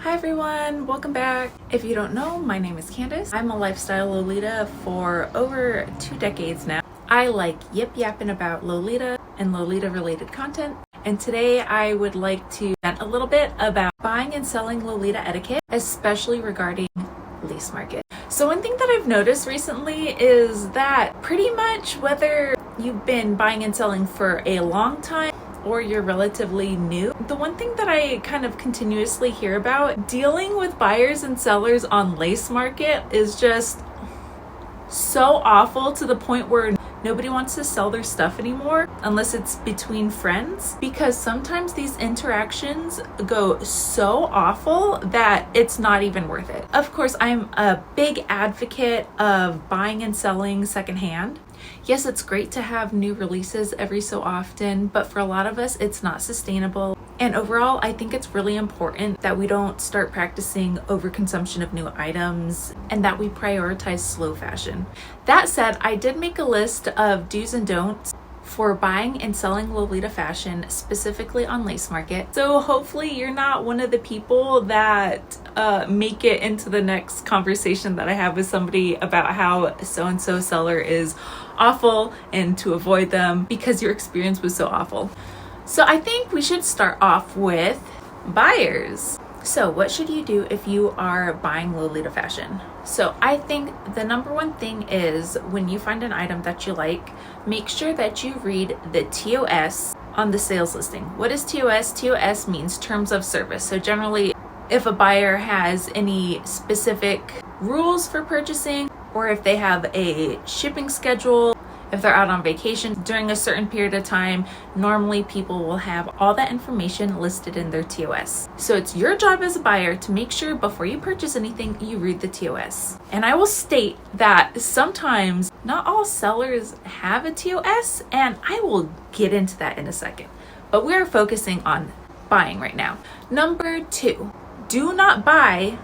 Hi everyone, welcome back. If you don't know, my name is Candace. I'm a lifestyle Lolita for over 2 decades now. I like yip-yapping about Lolita and Lolita related content. And today I would like to vent a little bit about buying and selling Lolita etiquette, especially regarding LaceMarket. So one thing that I've noticed recently is that pretty much whether you've been buying and selling for a long time or you're relatively new, the one thing that I kind of continuously hear about dealing with buyers and sellers on LaceMarket is just so awful, to the point where nobody wants to sell their stuff anymore unless it's between friends, because sometimes these interactions go so awful that it's not even worth it. Of course, I'm a big advocate of buying and selling secondhand. Yes, it's great to have new releases every so often, but for a lot of us, it's not sustainable. And overall, I think it's really important that we don't start practicing overconsumption of new items and that we prioritize slow fashion. That said, I did make a list of do's and don'ts for buying and selling Lolita fashion, specifically on LaceMarket. So hopefully you're not one of the people that make it into the next conversation that I have with somebody about how so-and-so seller is awful and to avoid them because your experience was so awful. So I think we should start off with buyers. So what should you do if you are buying Lolita fashion? So I think the number one thing is, when you find an item that you like, make sure that you read the TOS on the sales listing. What is TOS? TOS means terms of service. So generally, if a buyer has any specific rules for purchasing, or if they have a shipping schedule, if they're out on vacation during a certain period of time, normally people will have all that information listed in their TOS. So it's your job as a buyer to make sure before you purchase anything, you read the TOS. And I will state that sometimes not all sellers have a TOS, and I will get into that in a second. But we're focusing on buying right now. Number 2, do not buy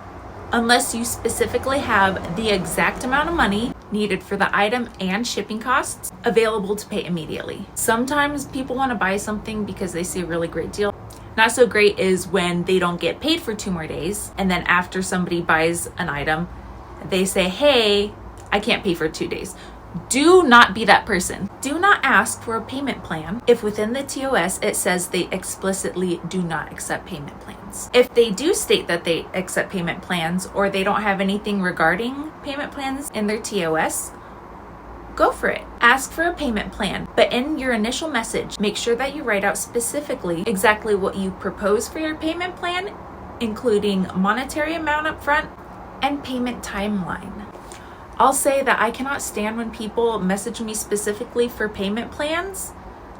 unless you specifically have the exact amount of money needed for the item and shipping costs available to pay immediately. Sometimes people want to buy something because they see a really great deal. Not so great is when they don't get paid for 2 more days, and then after somebody buys an item, they say, hey, I can't pay for 2 days. Do not be that person. Do not ask for a payment plan if within the TOS it says they explicitly do not accept payment plans. If they do state that they accept payment plans, or they don't have anything regarding payment plans in their TOS, go for it. Ask for a payment plan, but in your initial message, make sure that you write out specifically exactly what you propose for your payment plan, including monetary amount up front and payment timeline. I'll say that I cannot stand when people message me specifically for payment plans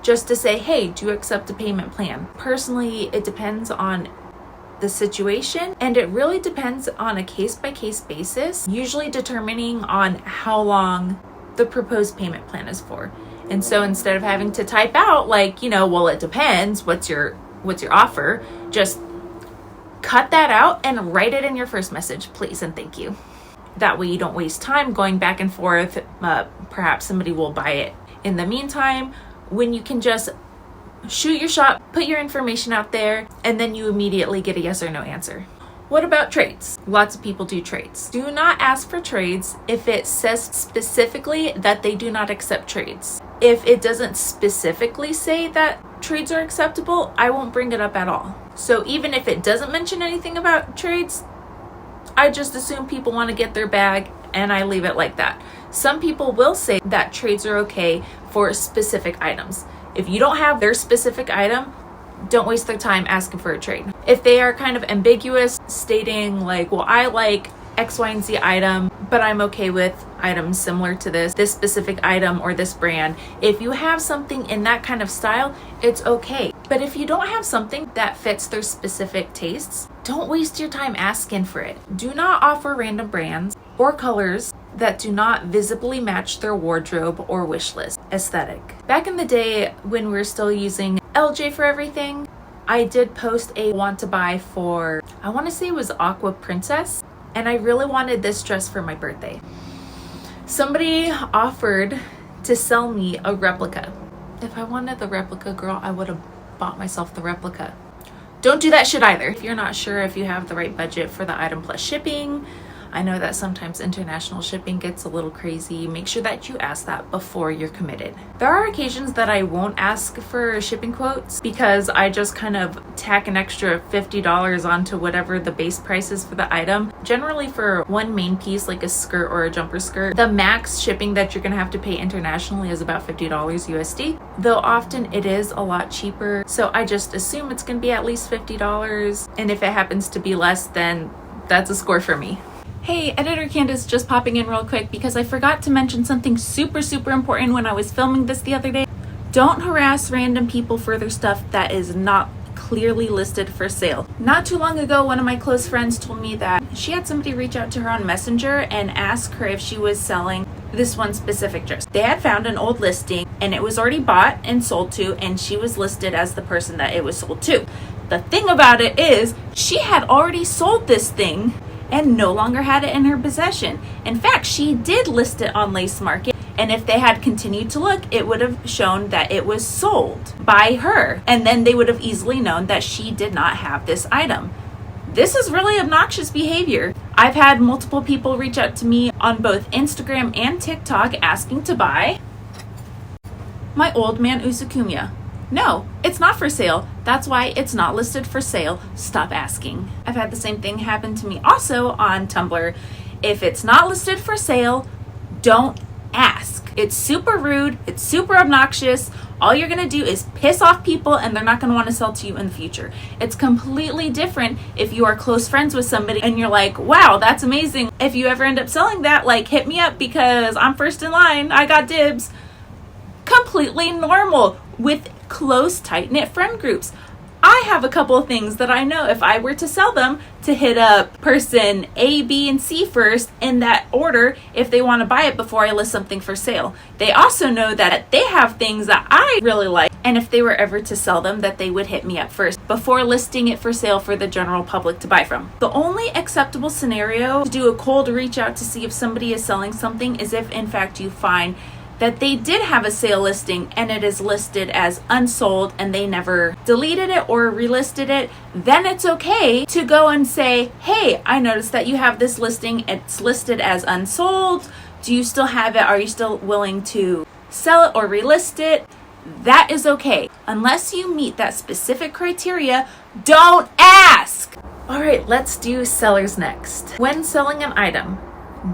just to say, hey, do you accept a payment plan? Personally, it depends on the situation, and it really depends on a case-by-case basis, usually determining on how long the proposed payment plan is for. And so instead of having to type out well, it depends, what's your offer, just cut that out and write it in your first message, please and thank you. That way you don't waste time going back and forth. Perhaps somebody will buy it in the meantime, when you can just shoot your shot, put your information out there, and then you immediately get a yes or no answer. What about trades? Lots of people do trades. Do not ask for trades if it says specifically that they do not accept trades. If it doesn't specifically say that trades are acceptable, I won't bring it up at all. So even if it doesn't mention anything about trades, I just assume people want to get their bag, and I leave it like that. Some people will say that trades are okay for specific items. If you don't have their specific item, don't waste their time asking for a trade. If they are kind of ambiguous, stating I like X, Y, and Z item, but I'm okay with items similar to this specific item or this brand. If you have something in that kind of style, it's okay. But if you don't have something that fits their specific tastes, don't waste your time asking for it. Do not offer random brands or colors that do not visibly match their wardrobe or wish list aesthetic. Back in the day when we were still using LJ for everything, I did post a want to buy for, I want to say it was Aqua Princess, and I really wanted this dress for my birthday. Somebody offered to sell me a replica. If I wanted the replica, girl, I would have bought myself the replica. don't do that shit either. If you're not sure if you have the right budget for the item plus shipping, I know that sometimes international shipping gets a little crazy. Make sure that you ask that before you're committed. There are occasions that I won't ask for shipping quotes because I just kind of tack an extra $50 onto whatever the base price is for the item. Generally for one main piece, like a skirt or a jumper skirt, the max shipping that you're gonna have to pay internationally is about $50 USD, though often it is a lot cheaper. So I just assume it's gonna be at least $50. And if it happens to be less, then that's a score for me. Hey, Editor Candace, just popping in real quick because I forgot to mention something super important when I was filming this the other day. Don't harass random people for their stuff that is not clearly listed for sale. Not too long ago, one of my close friends told me that she had somebody reach out to her on Messenger and ask her if she was selling this one specific dress. They had found an old listing and it was already bought and sold to, and she was listed as the person that it was sold to. The thing about it is she had already sold this thing and no longer had it in her possession. In fact, she did list it on LaceMarket, and if they had continued to look, it would have shown that it was sold by her, and then they would have easily known that she did not have this item. This is really obnoxious behavior. I've had multiple people reach out to me on both Instagram and TikTok asking to buy my old man Usakumya. No, it's not for sale. That's why it's not listed for sale. Stop asking. I've had the same thing happen to me also on Tumblr. If it's not listed for sale, don't ask. It's super rude. It's super obnoxious. All you're going to do is piss off people and they're not going to want to sell to you in the future. It's completely different if you are close friends with somebody and you're like, wow, that's amazing. If you ever end up selling that, like, hit me up because I'm first in line. I got dibs. Completely normal with close, tight-knit friend groups. I have a couple of things that I know if I were to sell them, to hit up person A, B, and C first in that order if they want to buy it before I list something for sale. They also know that they have things that I really like, and if they were ever to sell them, that they would hit me up first before listing it for sale for the general public to buy from. The only acceptable scenario to do a cold reach out to see if somebody is selling something is if in fact you find that they did have a sale listing and it is listed as unsold and they never deleted it or relisted it. Then it's okay to go and say, hey, I noticed that you have this listing. It's listed as unsold. Do you still have it? Are you still willing to sell it or relist it? That is okay. Unless you meet that specific criteria, don't ask. All right, let's do sellers next. When selling an item,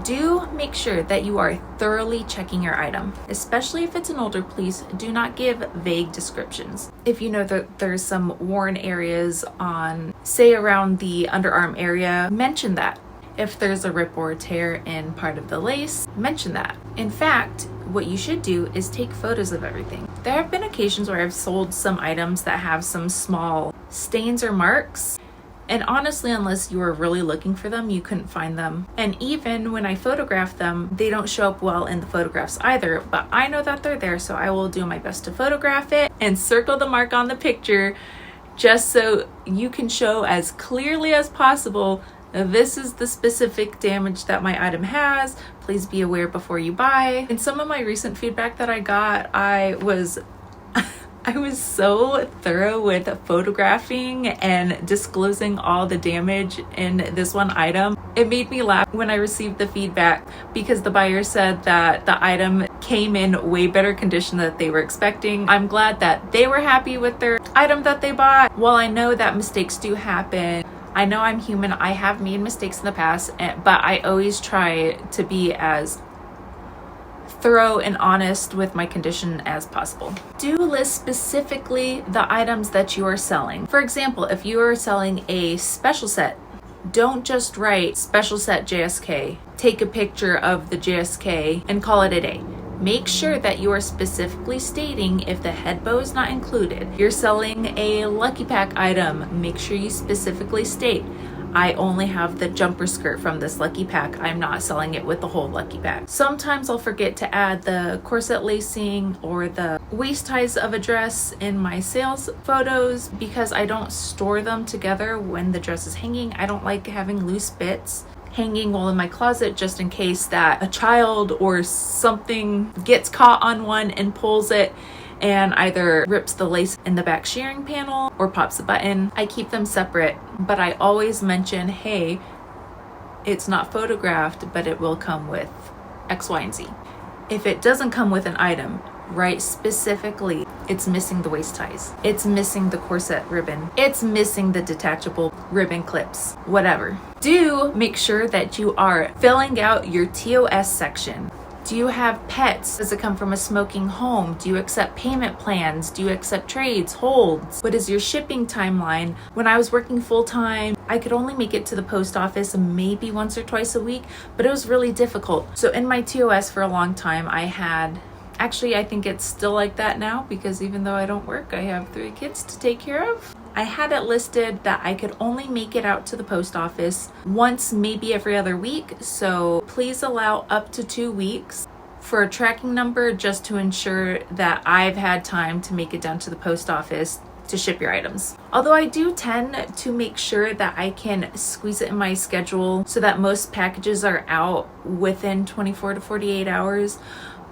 do make sure that you are thoroughly checking your item. Especially if it's an older piece, do not give vague descriptions. If you know that there's some worn areas on, say around the underarm area, mention that. If there's a rip or a tear in part of the lace, mention that. In fact, what you should do is take photos of everything. There have been occasions where I've sold some items that have some small stains or marks, and honestly, unless you were really looking for them, you couldn't find them. And even when I photograph them, they don't show up well in the photographs either, but I know that they're there, so I will do my best to photograph it and circle the mark on the picture just so you can show as clearly as possible, this is the specific damage that my item has. Please be aware before you buy. In some of my recent feedback that I got, I was so thorough with photographing and disclosing all the damage in this one item. It made me laugh when I received the feedback because the buyer said that the item came in way better condition than they were expecting. I'm glad that they were happy with their item that they bought. While I know that mistakes do happen, I know I'm human, I have made mistakes in the past, but I always try to be as thorough and honest with my condition as possible. Do list specifically the items that you are selling. For example, if you are selling a special set, don't just write special set JSK. Take a picture of the JSK and call it a day. Make sure that you are specifically stating if the head bow is not included. You're selling a Lucky Pack item, make sure you specifically state, I only have the jumper skirt from this Lucky Pack. I'm not selling it with the whole Lucky Pack. Sometimes I'll forget to add the corset lacing or the waist ties of a dress in my sales photos because I don't store them together when the dress is hanging. I don't like having loose bits hanging while in my closet just in case that a child or something gets caught on one and pulls it and either rips the lace in the back shearing panel or pops a button. I keep them separate, but I always mention, hey, it's not photographed, but it will come with X, Y, and Z. If it doesn't come with an item, write specifically, it's missing the waist ties, it's missing the corset ribbon, it's missing the detachable ribbon clips, whatever. Do make sure that you are filling out your TOS section. Do you have pets? Does it come from a smoking home? Do you accept payment plans? Do you accept trades, holds? What is your shipping timeline? When I was working full-time, I could only make it to the post office maybe once or twice a week, but it was really difficult. So in my TOS for a long time, I had, actually I think it's still like that now, because even though I don't work, I have 3 kids to take care of. I had it listed that I could only make it out to the post office once, maybe every other week. So please allow up to 2 weeks for a tracking number, just to ensure that I've had time to make it down to the post office to ship your items. Although I do tend to make sure that I can squeeze it in my schedule so that most packages are out within 24 to 48 hours.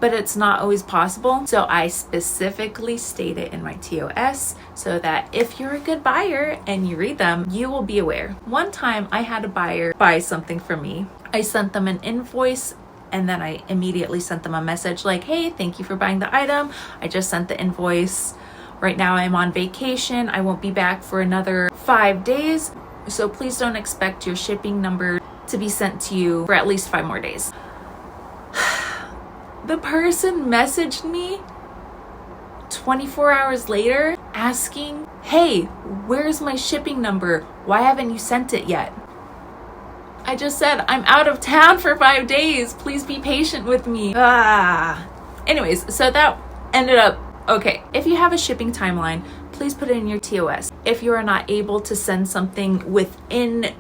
But it's not always possible. So I specifically state it in my TOS so that if you're a good buyer and you read them, you will be aware. One time I had a buyer buy something from me. I sent them an invoice and then I immediately sent them a message like, hey, thank you for buying the item. I just sent the invoice. Right now I'm on vacation. I won't be back for another 5 days. So please don't expect your shipping number to be sent to you for at least 5 more days. The person messaged me 24 hours later asking, hey, where's my shipping number? Why haven't you sent it yet? I just said, I'm out of town for 5 days. Please be patient with me. Anyways, so that ended up okay. If you have a shipping timeline, please put it in your TOS. If you are not able to send something within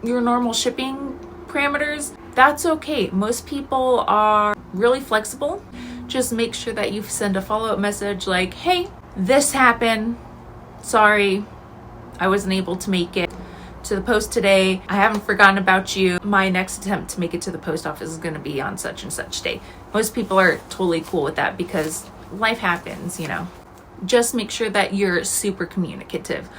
your normal shipping parameters, that's okay. Most people are really flexible. Just make sure that you send a follow-up message like, hey, this happened. Sorry, I wasn't able to make it to the post today. I haven't forgotten about you. My next attempt to make it to the post office is going to be on such and such day. Most people are totally cool with that because life happens, you know. Just make sure that you're super communicative.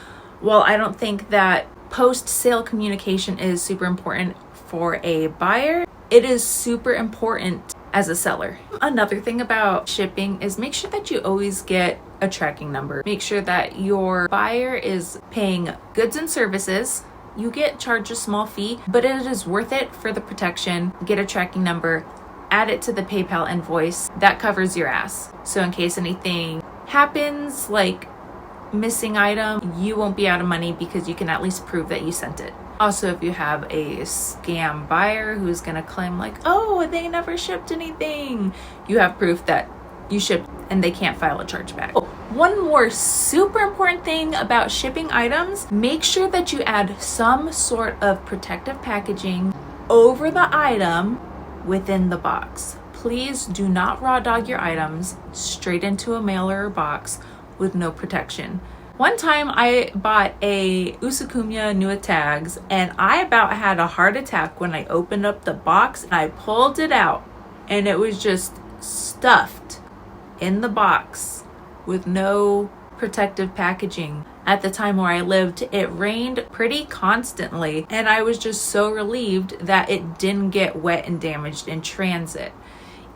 Well, I don't think that post-sale communication is super important for a buyer. It is super important as a seller. Another thing about shipping is make sure that you always get a tracking number. Make sure that your buyer is paying goods and services. You get charged a small fee, but it is worth it for the protection. Get a tracking number, add it to the PayPal invoice. That covers your ass. So in case anything happens, like missing item, you won't be out of money because you can at least prove that you sent it. Also, if you have a scam buyer who's going to claim like, oh, they never shipped anything, you have proof that you shipped and they can't file a chargeback. Oh, one more super important thing about shipping items, make sure that you add some sort of protective packaging over the item within the box. Please do not raw dog your items straight into a mailer or box with no protection. One time I bought a Usakumya Nua tags and I about had a heart attack when I opened up the box and I pulled it out and it was just stuffed in the box with no protective packaging. At the time where I lived, it rained pretty constantly and I was just so relieved that it didn't get wet and damaged in transit.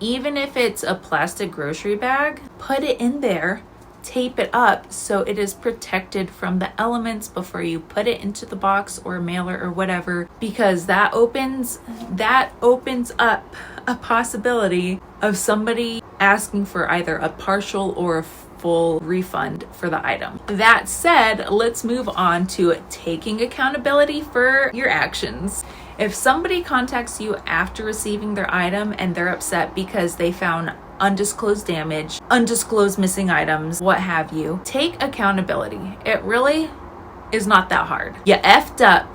Even if it's a plastic grocery bag, put it in there, tape it up so it is protected from the elements before you put it into the box or mailer or whatever, because that opens up a possibility of somebody asking for either a partial or a full refund for the item. That said, let's move on to taking accountability for your actions. If somebody contacts you after receiving their item and they're upset because they found undisclosed damage, undisclosed missing items, what have you, take accountability. It really is not that hard. You effed up,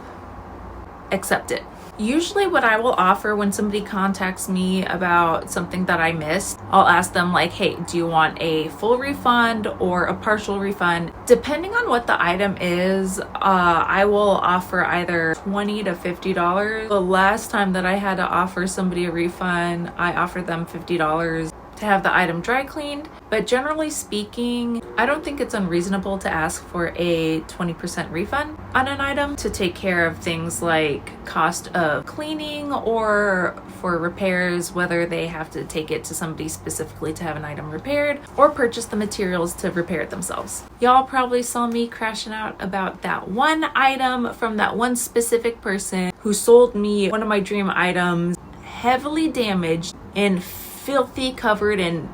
accept it. Usually what I will offer when somebody contacts me about something that I missed, I'll ask them like, hey, do you want a full refund or a partial refund? Depending on what the item is, I will offer either $20 to $50. The last time that I had to offer somebody a refund, I offered them $50. to have the item dry cleaned. But generally speaking, I don't think it's unreasonable to ask for a 20% refund on an item to take care of things like cost of cleaning or for repairs, whether they have to take it to somebody specifically to have an item repaired or purchase the materials to repair it themselves. Y'all probably saw me crashing out about that one item from that one specific person who sold me one of my dream items, heavily damaged and filthy, covered in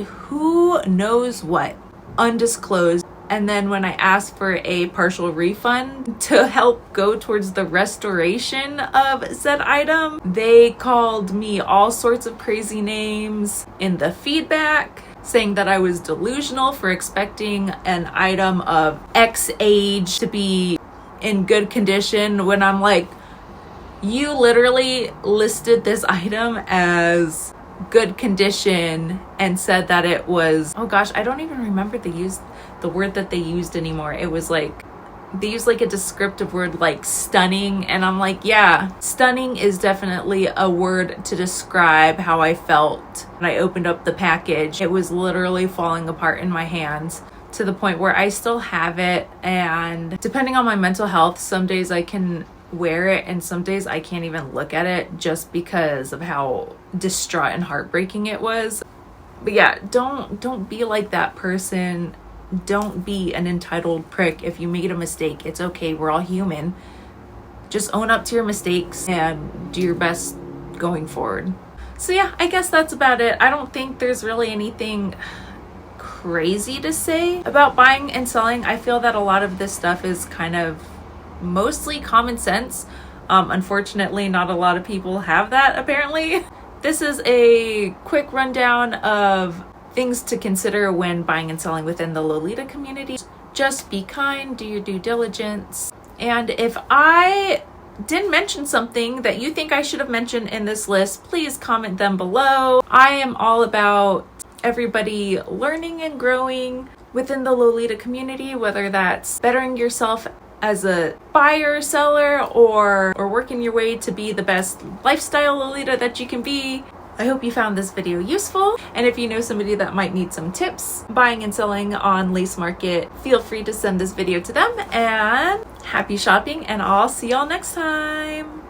who knows what, undisclosed. And then when I asked for a partial refund to help go towards the restoration of said item, they called me all sorts of crazy names in the feedback, saying that I was delusional for expecting an item of X age to be in good condition, when I'm like, you literally listed this item as good condition and said that it was, oh gosh, I don't even remember the word that they used anymore. It was like, they used like a descriptive word like stunning, and I'm like, yeah, stunning is definitely a word to describe how I felt when I opened up the package. It was literally falling apart in my hands to the point where I still have it, and depending on my mental health, some days I can wear it and some days I can't even look at it just because of how distraught and heartbreaking it was. But yeah, don't be like that person. Don't be an entitled prick. If you made a mistake, it's okay, we're all human. Just own up to your mistakes and do your best going forward. So yeah, I guess that's about it. I don't think there's really anything crazy to say about buying and selling. I feel that a lot of this stuff is kind of mostly common sense. Unfortunately, not a lot of people have that apparently. This is a quick rundown of things to consider when buying and selling within the Lolita community. Just be kind, do your due diligence. And if I didn't mention something that you think I should have mentioned in this list, please comment them below. I am all about everybody learning and growing within the Lolita community, whether that's bettering yourself as a buyer, seller, or working your way to be the best lifestyle Lolita that you can be. I hope you found this video useful, and if you know somebody that might need some tips buying and selling on LaceMarket, feel free to send this video to them, and happy shopping, and I'll see y'all next time.